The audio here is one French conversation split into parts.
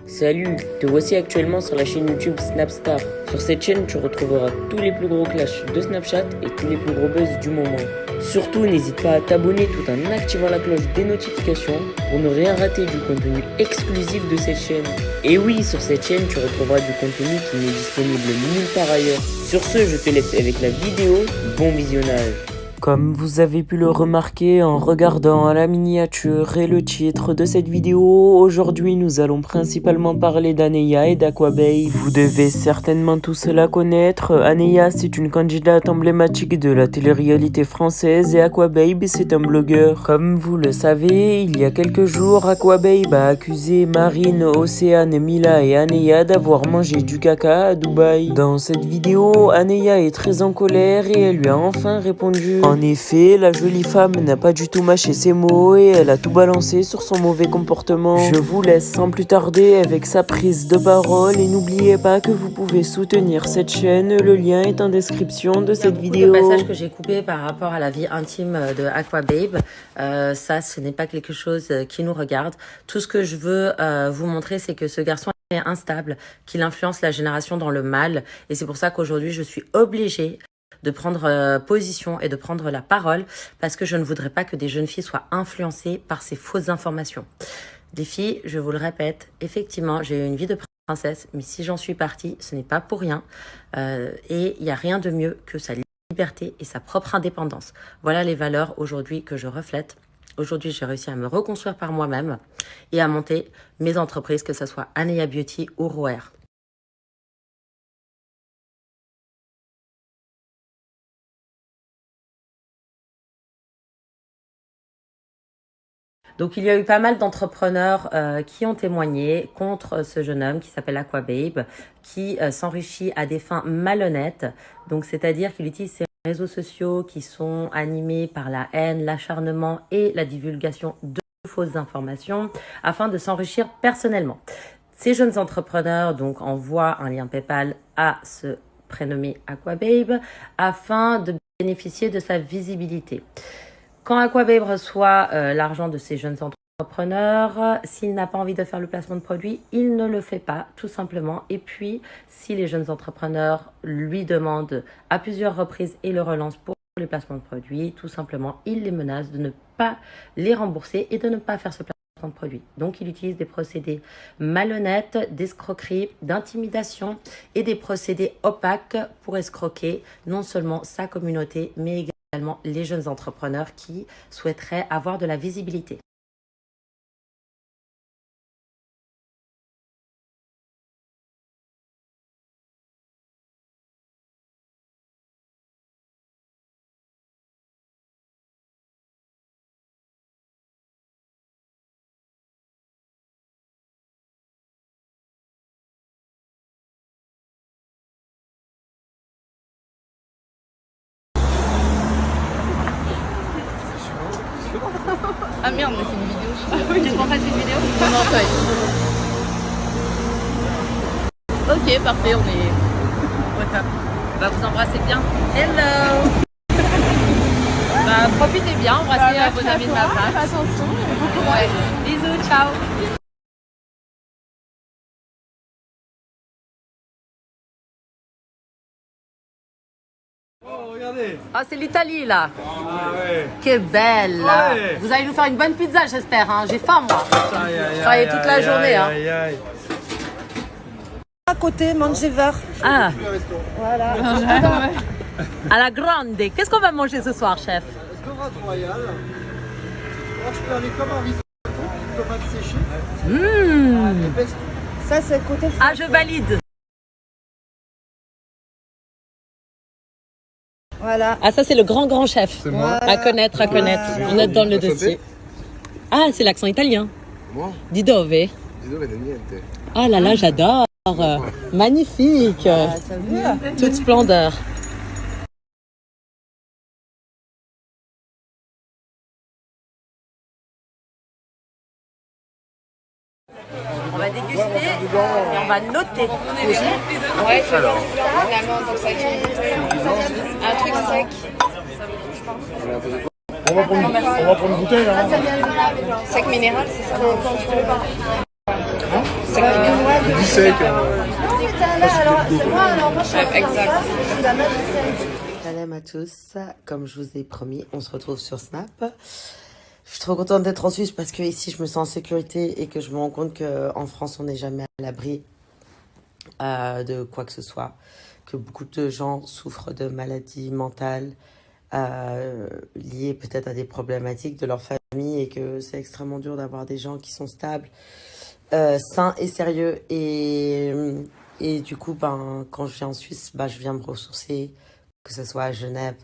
Salut, te voici actuellement sur la chaîne YouTube Snapstar. Sur cette chaîne, tu retrouveras tous les plus gros clashs de Snapchat et tous les plus gros buzz du moment. Surtout, n'hésite pas à t'abonner tout en activant la cloche des notifications pour ne rien rater du contenu exclusif de cette chaîne. Et oui, sur cette chaîne, tu retrouveras du contenu qui n'est disponible nulle part ailleurs. Sur ce, je te laisse avec la vidéo. Bon visionnage. Comme vous avez pu le remarquer en regardant la miniature et le titre de cette vidéo, aujourd'hui nous allons principalement parler d'Aneya et d'Aquababe. Vous devez certainement tous la connaître. Aneya, c'est une candidate emblématique de la télé-réalité française et Aquababe, c'est un blogueur. Comme vous le savez, il y a quelques jours, Aquababe a accusé Marine, Océane, Mila et Aneya d'avoir mangé du caca à Dubaï. Dans cette vidéo, Aneya est très en colère et elle lui a enfin répondu. En effet, la jolie femme n'a pas du tout mâché ses mots et elle a tout balancé sur son mauvais comportement. Je vous laisse sans plus tarder avec sa prise de parole et n'oubliez pas que vous pouvez soutenir cette chaîne, le lien est en description de cette vidéo. Le passage que j'ai coupé par rapport à la vie intime de Aquababe, ça ce n'est pas quelque chose qui nous regarde. Tout ce que je veux vous montrer, c'est que ce garçon est instable, qu'il influence la génération dans le mal et c'est pour ça qu'aujourd'hui je suis obligée de prendre position et de prendre la parole parce que je ne voudrais pas que des jeunes filles soient influencées par ces fausses informations. Les filles, je vous le répète, effectivement, j'ai eu une vie de princesse, mais si j'en suis partie, ce n'est pas pour rien. Et il n'y a rien de mieux que sa liberté et sa propre indépendance. Voilà les valeurs aujourd'hui que je reflète. Aujourd'hui, j'ai réussi à me reconstruire par moi-même et à monter mes entreprises, que ce soit Aneya Beauty ou Roer. Donc, il y a eu pas mal d'entrepreneurs qui ont témoigné contre ce jeune homme qui s'appelle Aquababe, qui s'enrichit à des fins malhonnêtes. Donc, c'est-à-dire qu'il utilise ces réseaux sociaux qui sont animés par la haine, l'acharnement et la divulgation de fausses informations afin de s'enrichir personnellement. Ces jeunes entrepreneurs donc envoient un lien PayPal à ce prénommé Aquababe afin de bénéficier de sa visibilité. Quand Aquababe reçoit l'argent de ces jeunes entrepreneurs, s'il n'a pas envie de faire le placement de produit, il ne le fait pas, tout simplement. Et puis, si les jeunes entrepreneurs lui demandent à plusieurs reprises et le relancent pour les placements de produits, tout simplement, il les menace de ne pas les rembourser et de ne pas faire ce placement de produit. Donc, il utilise des procédés malhonnêtes, d'escroquerie, d'intimidation et des procédés opaques pour escroquer non seulement sa communauté, mais également les jeunes entrepreneurs qui souhaiteraient avoir de la visibilité. Ah merde, mais c'est une vidéo. Ah oui, tu veux qu'on fasse une vidéo? Non, ça y est. Ok, parfait, on est au top. Bah, vous embrassez bien. Hello. Bah, profitez bien, embrassez vos amis de ma part. Attention. Ouais. Bisous, ciao. Oh, regardez! Ah, c'est l'Italie, là. Ah ouais! Quelle belle. Ouais. Vous allez nous faire une bonne pizza, j'espère. Hein. J'ai faim, moi. Aïe, aïe, Je travaillais toute la journée. Hein. aïe, aïe. À côté, Mangever. Ah, Voilà. à la grande. Qu'est-ce qu'on va manger ce soir, chef? Restaurant royal. Moi, je peux aller comme un risotto, tomates séchées. Et pesto. Ça, c'est le côté Ah, je valide. Voilà. Ah, ça, c'est le grand chef. C'est moi. À connaître, à connaître. On note dans le dossier. Ah, c'est l'accent italien. Moi? Di dove? Di dove de niente. Oh là là, j'adore. Magnifique. Toute splendeur. On va déguster et on va noter. Ouais, alors. Finalement, donc ça va être un truc sec. On va prendre une bouteille là. Sec minéral, c'est ça? Sec minéral. sec. Salam à tous, comme je vous ai promis, on se retrouve sur Snap. Je suis trop contente d'être en Suisse parce que ici je me sens en sécurité et que je me rends compte qu'en France on n'est jamais à l'abri de quoi que ce soit. Que beaucoup de gens souffrent de maladies mentales liées peut-être à des problématiques de leur famille et que c'est extrêmement dur d'avoir des gens qui sont stables, sains et sérieux. Et du coup, ben, quand je viens en Suisse, ben, je viens me ressourcer, que ce soit à Genève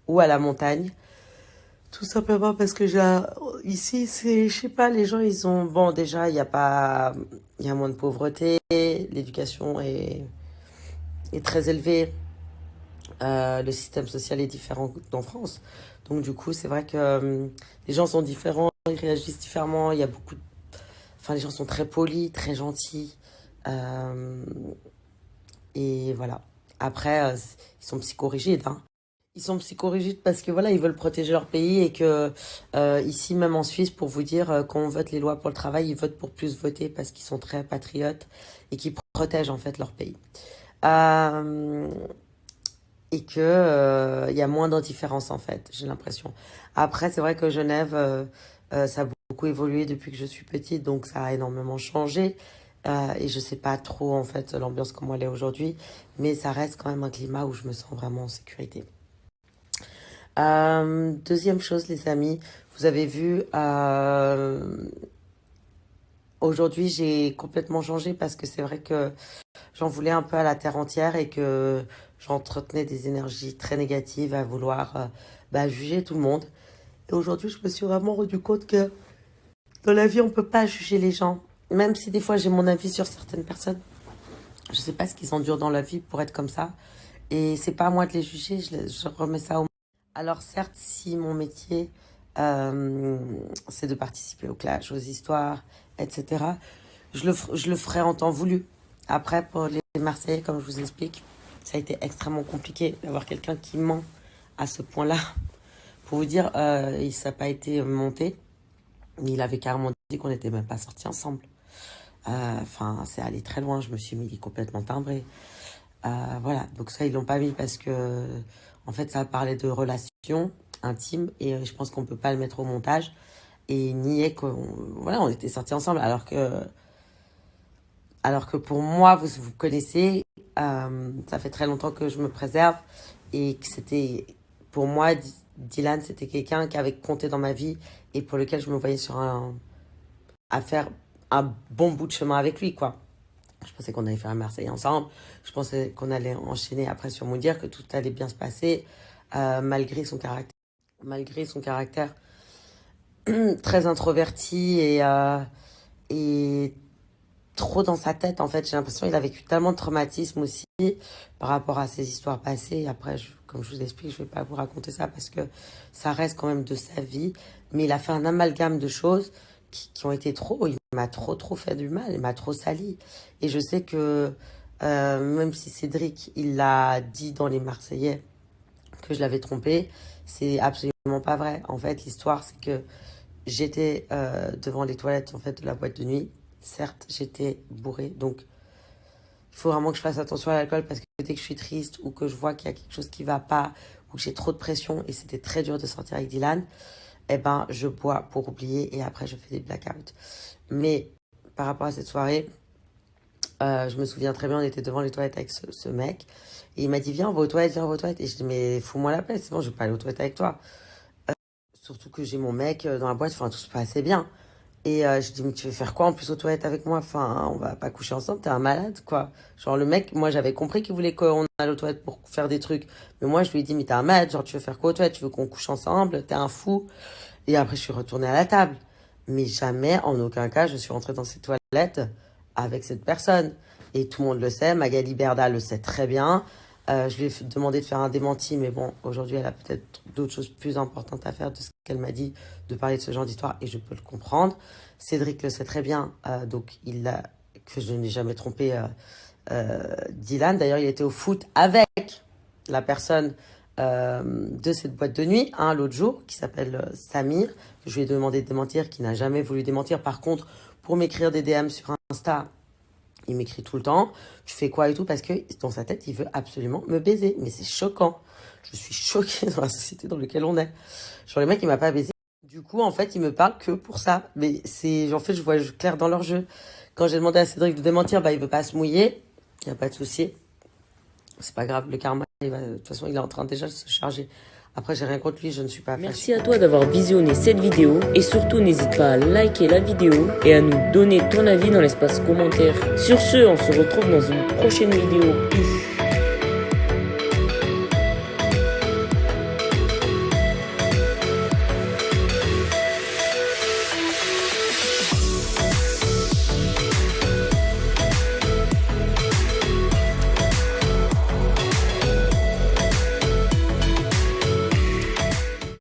ou à la montagne. Tout simplement parce que ici, c'est, je sais pas, les gens, ils ont, bon, déjà, il y a moins de pauvreté, l'éducation est très élevée, le système social est différent qu'en France. Donc, du coup, c'est vrai que les gens sont différents, ils réagissent différemment, il y a enfin, les gens sont très polis, très gentils, et voilà. Après, ils sont psychorigides, hein. Ils sont psychorigides parce que voilà, ils veulent protéger leur pays et que ici, même en Suisse, pour vous dire, quand on vote les lois pour le travail, ils votent pour plus voter parce qu'ils sont très patriotes et qu'ils protègent en fait leur pays. Et que il y a moins d'indifférence en fait, j'ai l'impression. Après, c'est vrai que Genève, ça a beaucoup évolué depuis que je suis petite, donc ça a énormément changé. Et je sais pas trop en fait l'ambiance comment elle est aujourd'hui, mais ça reste quand même un climat où je me sens vraiment en sécurité. Deuxième chose, les amis, vous avez vu, aujourd'hui j'ai complètement changé parce que c'est vrai que j'en voulais un peu à la terre entière et que j'entretenais des énergies très négatives à vouloir juger tout le monde. Et aujourd'hui, je me suis vraiment rendu compte que dans la vie, on peut pas juger les gens. Même si des fois j'ai mon avis sur certaines personnes, je sais pas ce qu'ils endurent dans la vie pour être comme ça. Et c'est pas à moi de les juger, je remets ça au... Alors certes, si mon métier, c'est de participer au clash, aux histoires, etc., je le ferai en temps voulu. Après, pour les Marseillais, comme je vous explique, ça a été extrêmement compliqué d'avoir quelqu'un qui ment à ce point-là. Pour vous dire, ça n'a pas été monté, mais il avait carrément dit qu'on n'était même pas sortis ensemble. Enfin, c'est allé très loin, je me suis mis complètement timbré. Voilà, donc ça, ils l'ont pas mis parce que, en fait, ça parlait de relations intimes et je pense qu'on peut pas le mettre au montage et nier voilà, on était sortis ensemble alors que pour moi, vous connaissez, ça fait très longtemps que je me préserve et que c'était, pour moi, Dylan, c'était quelqu'un qui avait compté dans ma vie et pour lequel je me voyais à faire un bon bout de chemin avec lui, quoi. Je pensais qu'on allait faire un Marseille ensemble. Je pensais qu'on allait enchaîner après sur Moundir, que tout allait bien se passer, malgré son caractère très introverti et trop dans sa tête. En fait, j'ai l'impression qu'il a vécu tellement de traumatismes aussi par rapport à ses histoires passées. Et après, comme je vous explique, je vais pas vous raconter ça parce que ça reste quand même de sa vie. Mais il a fait un amalgame de choses qui ont été trop. Il m'a trop fait du mal. Il m'a trop sali. Et je sais que même si Cédric, il l'a dit dans les Marseillais que je l'avais trompé, c'est absolument pas vrai. En fait, l'histoire, c'est que j'étais devant les toilettes en fait de la boîte de nuit. Certes, j'étais bourrée, donc il faut vraiment que je fasse attention à l'alcool parce que dès que je suis triste ou que je vois qu'il y a quelque chose qui va pas ou que j'ai trop de pression et c'était très dur de sortir avec Dylan, eh ben, je bois pour oublier et après je fais des blackouts. Mais par rapport à cette soirée, je me souviens très bien, on était devant les toilettes avec ce mec et il m'a dit viens, on va aux toilettes, viens, on va aux toilettes. Et je dis mais fous-moi la paix, c'est bon, je vais pas aller aux toilettes avec toi. Surtout que j'ai mon mec dans la boîte, enfin tout se passait bien. Et je dis, mais tu veux faire quoi en plus aux toilettes avec moi? Enfin, on va pas coucher ensemble, t'es un malade, quoi. Genre, le mec, moi, j'avais compris qu'il voulait qu'on aille aux toilettes pour faire des trucs. Mais moi, je lui ai dit, mais t'es un malade, genre, tu veux faire quoi aux toilettes? Tu veux qu'on couche ensemble? T'es un fou. Et après, je suis retournée à la table. Mais jamais, en aucun cas, je suis rentrée dans ces toilettes avec cette personne. Et tout le monde le sait, Magali Berda le sait très bien. Je lui ai demandé de faire un démenti, mais bon, aujourd'hui, elle a peut-être d'autres choses plus importantes à faire de ce qu'elle m'a dit, de parler de ce genre d'histoire, et je peux le comprendre. Cédric le sait très bien, donc que je n'ai jamais trompé Dylan. D'ailleurs, il était au foot avec la personne de cette boîte de nuit, l'autre jour, qui s'appelle Samir, que je lui ai demandé de démentir, qui n'a jamais voulu démentir. Par contre, pour m'écrire des DM sur Insta, il m'écrit tout le temps, tu fais quoi et tout, parce que dans sa tête, il veut absolument me baiser. Mais c'est choquant. Je suis choquée dans la société dans laquelle on est. Genre, le mec, il m'a pas baisé. Du coup, en fait, il me parle que pour ça. Mais c'est, en fait, je vois clair dans leur jeu. Quand j'ai demandé à Cédric de démentir, bah, il veut pas se mouiller. Il n'y a pas de souci. C'est pas grave, le karma, de toute façon, il est en train déjà de se charger. Après, j'ai rien contre lui, je ne suis pas fâchée. Merci à toi d'avoir visionné cette vidéo et surtout n'hésite pas à liker la vidéo et à nous donner ton avis dans l'espace commentaire. Sur ce, on se retrouve dans une prochaine vidéo. Peace.